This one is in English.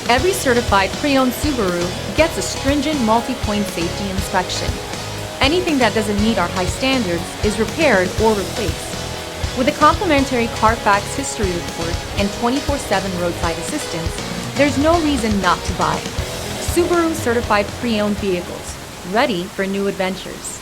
Every certified pre-owned Subaru gets a stringent multi-point safety inspection. Anything that doesn't meet our high standards is repaired or replaced. With a complimentary CARFAX history report and 24/7 roadside assistance, there's no reason not to buy. Subaru certified pre-owned vehicles, ready for new adventures.